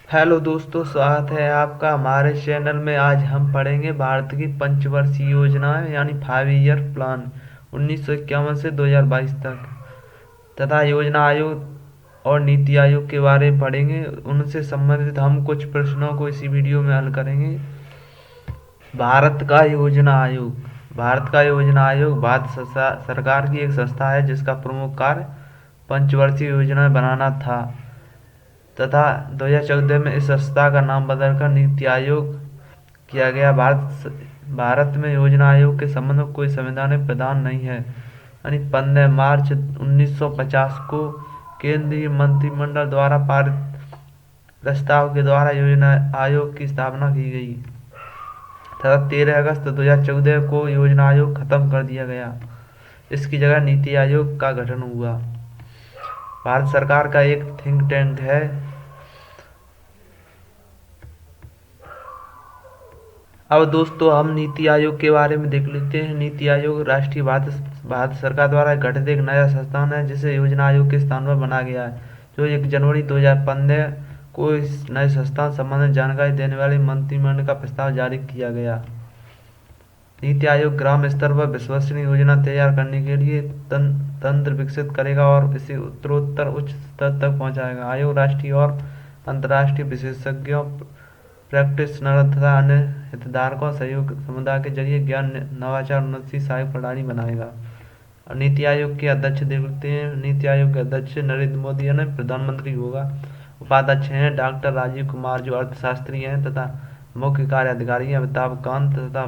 Hello दोस्तों, स्वागत है आपका हमारे चैनल में। आज हम पढ़ेंगे भारत की पंचवर्षीय योजनाएं यानी 5 ईयर प्लान 1951 से 2022 तक तथा योजना आयोग और नीति आयोग के बारे में पढ़ेंगे। उनसे संबंधित हम कुछ प्रश्नों को इसी वीडियो में हल करेंगे। भारत का योजना आयोग भारत सरकार की एक संस्था है जिसका प्रमुख कार्य पंचवर्षीय योजनाएं बनाना था तथा 2014 में इस संस्था का नाम बदलकर नीति आयोग किया गया। भारत में योजना आयोग के संबंध में कोई संवैधानिक प्रावधान नहीं है। यानी 15 मार्च 1950 को केंद्रीय मंत्रिमंडल द्वारा पारित प्रस्ताव के द्वारा योजना आयोग की स्थापना की गई तथा 13 अगस्त 2014 को योजना आयोग खत्म कर दिया गया। इसकी जगह नीति आयोग का गठन हुआ। भारत सरकार का एक थिंक टैंक है। अब दोस्तों हम नीति आयोग के बारे में देख लेते हैं। नीति आयोग राष्ट्रीय भारत सरकार द्वारा गठित एक नया संस्थान है जिसे योजना आयोग के स्थान पर बनाया गया है, जो 1 जनवरी 2015 को इस नए संस्थान संबंधित जानकारी देने वाले मंत्रिमंडल का प्रस्ताव जारी किया गया। नीति आयोग ग्राम स्तर पर विश्वसनीय योजना तैयार करने के लिए तंत्र विकसित करेगा और इसे उत्तरोत्तर उच्च स्तर तक पहुंचाएगा। आयोग राष्ट्रीय और अंतर्राष्ट्रीय विशेषज्ञों, प्रैक्टिशनर तथा अन्य हितधारकों सहयोग समुदाय के जरिए ज्ञान नवाचार उन्नति सहायक प्रणाली बनाएगा। और नीति आयोग के अध्यक्ष देखते हैं। नीति आयोग के अध्यक्ष नरेंद्र मोदी यानी प्रधानमंत्री होगा। उपाध्यक्ष हैं डॉक्टर राजीव कुमार जो अर्थशास्त्री हैं तथा मुख्य कार्य अधिकारी हैं अमिताभ कांत तथा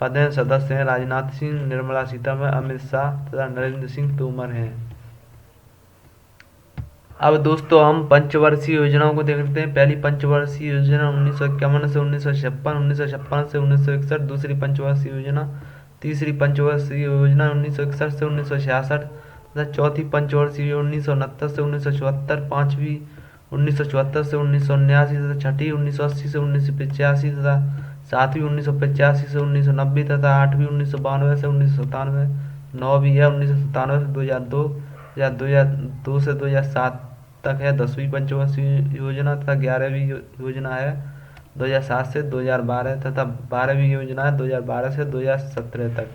पदेन सदस्य हैं राजनाथ सिंह, निर्मला सीतारमण, अमित शाह तथा नरेंद्र सिंह तोमर हैं। अब दोस्तों हम पंचवर्षीय योजनाओं को देखते हैं। पहली पंचवर्षीय योजना 1951 से 1956, 1956 से 1961। दूसरी पंचवर्षीय योजना, तीसरी पंचवर्षीय योजना 1961 से 1966 तथा चौथी पंचवर्षीय 1969 से 1974, पांचवी 1974 से 1979 तथा छठी 1980 से 1985 तथा सातवीं 1985 से 1990 तथा आठवीं 1992 से 1997, नौवीं है 1997 से 2002 या 2002 से 2007 तक है 10वीं पंचवर्षीय योजना तथा 11वीं योजना है 2007 से 2012 तथा 12वीं योजना है 2012 से 2017 तक।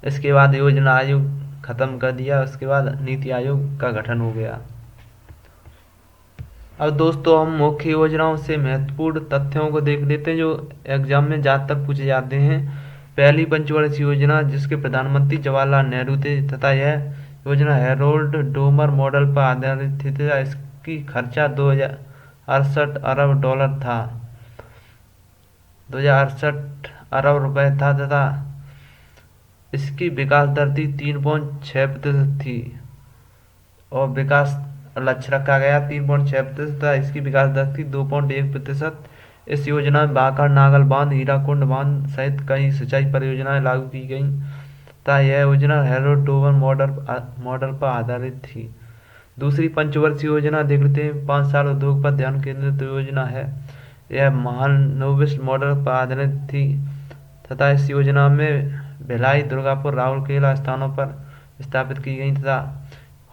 इसके बाद योजना आयोग खत्म कर दिया। उसके बाद नीति आयोग का गठन हो गया। अब दोस्तों हम मुख्य योजनाओं से महत्वपूर्ण तथ्यों को देख लेते हैं जो एग्जाम में ज़्यादातर पूछे जाते हैं। पहली पंचवर्षीय योजना जिसके प्रधानमंत्री जवाहरलाल नेहरू थे तथा यह योजना हैरोल्ड डोमर मॉडल पर आधारित थी तथा इसकी खर्चा 2068 अरब डॉलर था, 2068 अरब रुपए था तथा इसकी विकास दर थी 3.6% थी और विकास लक्ष्य रखा गया 3.6% तथा इसकी विकास दर थी 2.1%। इस योजना में बांका नागल बांध, हीराकुंड बांध सहित कई सिंचाई परियोजनाएं लागू की गईं तथा यह योजना हैरोल्ड डोमर मॉडल पर आधारित थी। दूसरी पंचवर्षीय योजना देख लेते हैं। 5 साल उद्योग पर ध्यान केंद्रित योजना है। यह महानवोदित मॉडल पर आधारित थी तथा इस योजना में भिलाई, दुर्गापुर, राउरकेला स्थानों पर स्थापित की गई तथा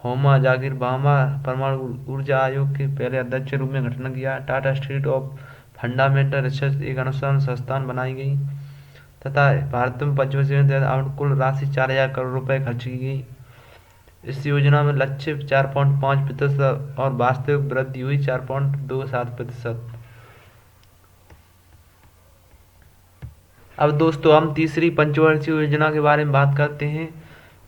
होमा जागीर बामा परमाणु ऊर्जा आयोग के पहले अध्यक्ष के रूप में गठन किया। Tata institute of fundamental research एक अनुसंधान संस्थान बनाई गई तथा भारत में पंचवर्षीय योजना कुल राशि 4000 करोड़ रुपए खर्च की गई। इस योजना में लक्ष्य 4.5% और वास्तविक वृद्धि हुई 4.27%। अब दोस्तों हम तीसरी पंचवर्षीय योजना के बारे में बात करते हैं।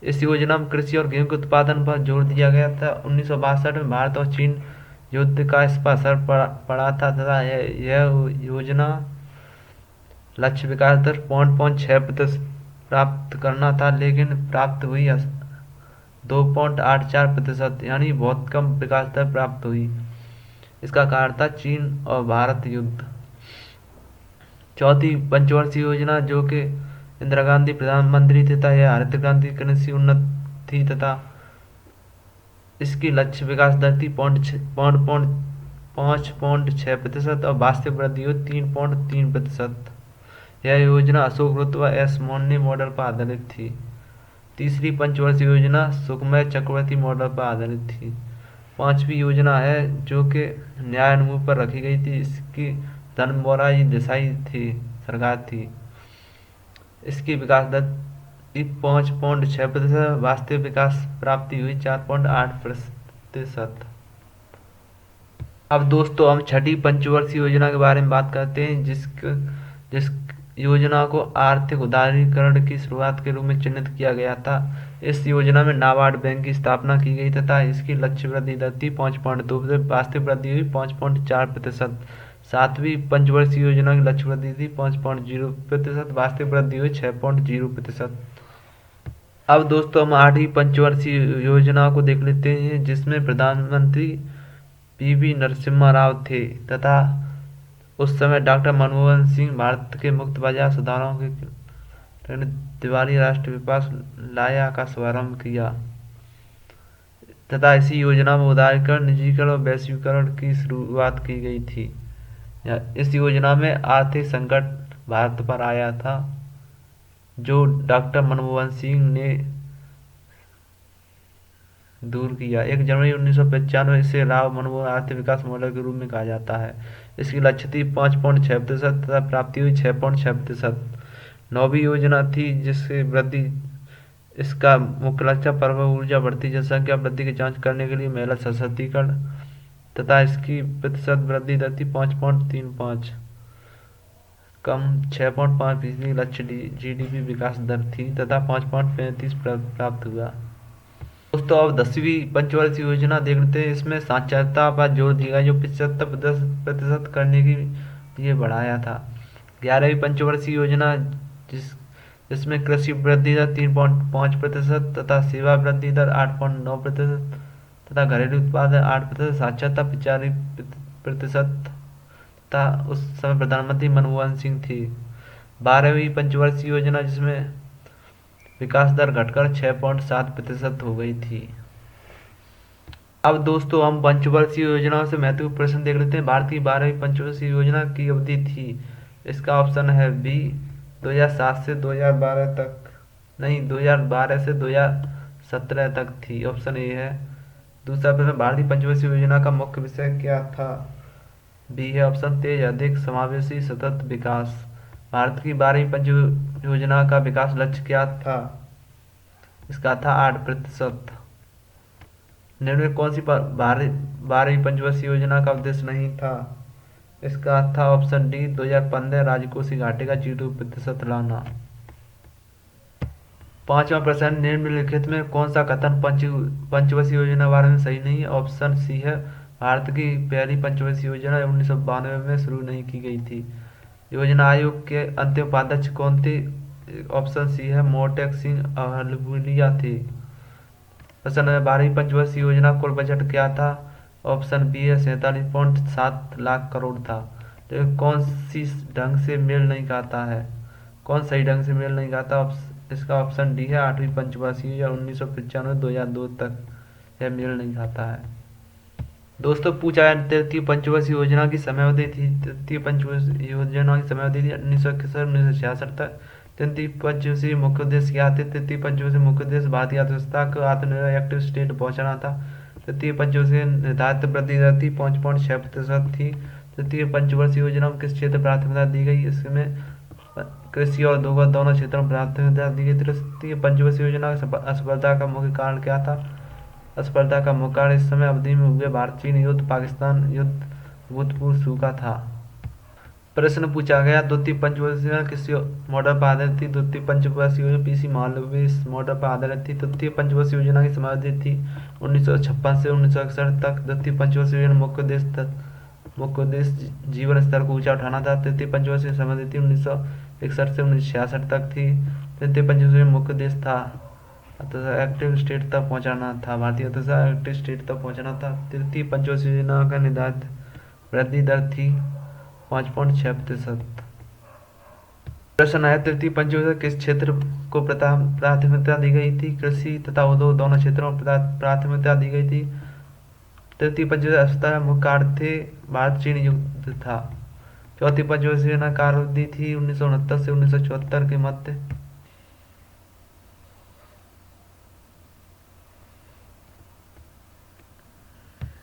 इस योजना में कृषि और गेहूं के उत्पादन पर जोर दिया गया था। 1962 में भारत और चीन युद्ध का इस पर असर पड़ा था तथा यह योजना लक्ष्य विकास दर 0.6% प्राप्त करना था, लेकिन प्राप्त हुई 2.84%, यानी बहुत कम विकास दर प्राप्त हुई। इसका कारण था चीन और भारत युद्ध। चौथी पंचवर्षीय योजना जो कि इंदिरा गांधी प्रधानमंत्री थी तथा यह हरित क्रांति कृषि उन्नति थी तथा इसकी लक्ष्य विकास दर थी 5.6% और वास्तविक वृद्धि हुई 3.3%। यह योजना अशोक रुत व एस मोन्ने मॉडल पर आधारित थी। तीसरी पंचवर्षीय योजना सुकुमार चक्रवर्ती मॉडल पर आधारित थी। पांचवी योजना है जो कि न्याय अनुमोदन पर रखी गई थी। इसकी धनमोहराई देसाई थी सरकार थी। इसकी विकास दर 5.6%, वास्तविक विकास प्राप्ति हुई 4.8%। अब दोस्तों हम छठी पंचवर्षीय योजना के बारे में बात करते हैं, जिस योजना को आर्थिक उदारीकरण की शुरुआत के रूप में चिन्हित किया गया था। इस योजना में नाबार्ड बैंक की स्थापना की गई तथा इसकी लक्ष्य वृद्धि दर थी 5.2%, वास्तविक वृद्धि हुई 5.4%। सातवीं पंचवर्षीय योजना की लक्ष्य वृद्धि थी 5.0%, वास्तविक वृद्धि हुई 6.0%। अब दोस्तों हम आठवीं पंचवर्षीय योजना को देख लेते हैं, जिसमें प्रधानमंत्री पी.वी. नरसिम्हा राव थे तथा उस समय डॉक्टर मनमोहन सिंह भारत के मुक्त बाजार सुधारों के तिवारी राष्ट्रीय विकास लाया का शुभारंभ किया तथा इसी योजना में उदारीकरण, निजीकरण और वैश्वीकरण की शुरुआत की गई थी। इस योजना में आर्थिक संकट भारत पर आया था जो डॉक्टर मनमोहन सिंह ने दूर किया। 1 जनवरी 1995 इसे राव मनमोहन आर्थिक विकास मॉडल के रूप में कहा जाता है। इसकी लक्ष्य थी 5.6% तथा प्राप्ति हुई 6.6%। नौवीं योजना थी जिससे वृद्धि, इसका मुख्य लक्ष्य परमाणु ऊर्जा बढ़ती जनसंख्या वृद्धि की जांच करने के लिए महिला सशक्तिकरण तथा इसकी प्रतिशत वृद्धि दर थी 5.35, कम 6.5% लक्ष्य GDP विकास दर थी तथा 5.35 प्राप्त हुआ। दोस्तों अब 10वीं पंचवर्षीय योजना देख लेते हैं। इसमें साक्षरता पर जोर दिया गया जो 75% करने के लिए बढ़ाया था। 11वीं पंचवर्षीय योजना जिसमें कृषि वृद्धि दर 3.5% तथा सेवा वृद्धि दर 8.9% तथा घरेलू उत्पादन 8%, साक्षरता 45% था। उस समय प्रधानमंत्री मनमोहन सिंह थी। 12वीं पंचवर्षीय योजना जिसमें विकास दर घटकर 6.7% हो गई थी। अब दोस्तों हम पंचवर्षीय योजनाओं से महत्वपूर्ण प्रश्न देख लेते हैं। भारत की 12वीं पंचवर्षीय योजना की अवधि थी। इसका ऑप्शन है बी 2007 से 2012 तक, नहीं 2012 से 2017 तक थी। ऑप्शन ए है। दूसरा प्रश्न, भारतीय पंचवर्षीय योजना का मुख्य विषय क्या था? बी है ऑप्शन तेज, अधिक, समावेशी, सतत विकास। भारत की 12वीं पंच योजना का विकास लक्ष्य क्या था? इसका था 8%। निम्न में कौन सी 12वीं पंचवर्षीय योजना का उद्देश्य नहीं था? इसका था ऑप्शन डी 2015 राजकोषीय घाटे का 0% लाना। 5वां प्रश्न, निम्नलिखित में कौन सा कथन पंचवर्षीय योजना के बारे में सही नहीं है? ऑप्शन सी है, भारत की पहली पंचवर्षीय योजना 1992 में शुरू नहीं की गई थी। योजना आयोग के अंतिम उपाध्यक्ष कौन थे? ऑप्शन सी है, मोटेक सिंह अहलुवालिया थे। प्रश्न है, 12वीं पंचवर्षीय योजना कुल बजट क्या था? ऑप्शन बी है 47.7 लाख करोड़ था। तो कौन सी ढंग से मेल नहीं खाता है? कौन सही ढंग से मेल नहीं खाता? इसका ऑप्शन डी है, 8वीं पंचवर्षीय या 1995-2002 तक यह मेल नहीं खाता है। दोस्तों पूछा है तृतीय पंचवर्षीय योजना की समयावधि थी। तृतीय पंचवर्षीय योजना की समयावधि थी 1961-1966 तक। तृतीय पंचवर्षीय मुख्य उद्देश्य क्या थे? तृतीय पंचवर्षीय मुख्य उद्देश्य भारतीय अर्थव्यवस्था को आत्मनिर्भर एक्टिव स्टेट पहुंचाना था। तृतीय पंचवर्षीय निर्धारित वृद्धि दर थी 5.6% थी। तृतीय पंचवर्षीय योजना में किस क्षेत्र प्राथमिकता दी गई? इसमें कृषि और उद्योग दोनों क्षेत्रों में प्राथमिकता दी गई। तृतीय पंचवर्षीय योजना की असफलता का मुख्य कारण क्या था? असफलता का मुख्य कारण इस समय अवधि में हुए भारत चीन युद्ध, पाकिस्तान युद्ध, भूतपूर्व सूखा था। प्रश्न पूछा गया द्वितीय पंचवर्षीय योजना किस मॉडल पर आधारित थी? द्वितीय पंचवर्षीय योजना पीसी महालनोबिस मॉडल पर आधारित थी। तृतीय पंचवर्षीय योजना की समयावधि थी 1956 से 1961 तक। द्वितीय पंचवर्षीय योजना मुख्य उद्देश्य जीवन स्तर को ऊंचा उठाना था। तृतीय पंचवर्षीय समयावधि 1961 से 1966 तक थी। तृतीय पंचवर्षीय मुख्य उद्देश्य था एक्टिव स्टेट तक पहुंचाना था, भारतीय अर्थव्यवस्था एक्टिव स्टेट तक पहुंचाना था। तृतीय पंचवर्षीय योजना का निर्धारित वृद्धि दर थी 5.6%। प्रश्न है, तृतीय पंचवर्षीय किस क्षेत्र को प्राथमिकता दी गई थी? कृषि तथा उद्योग दोनों क्षेत्रों में प्राथमिकता दी गई थी। तृतीय पंचवर्षीय असफलता मुख्य कारण थे भारत चीन युद्ध था। चौथी पंचवर्षीय योजना कार्यावधि थी 1969 से 1974 के मध्य।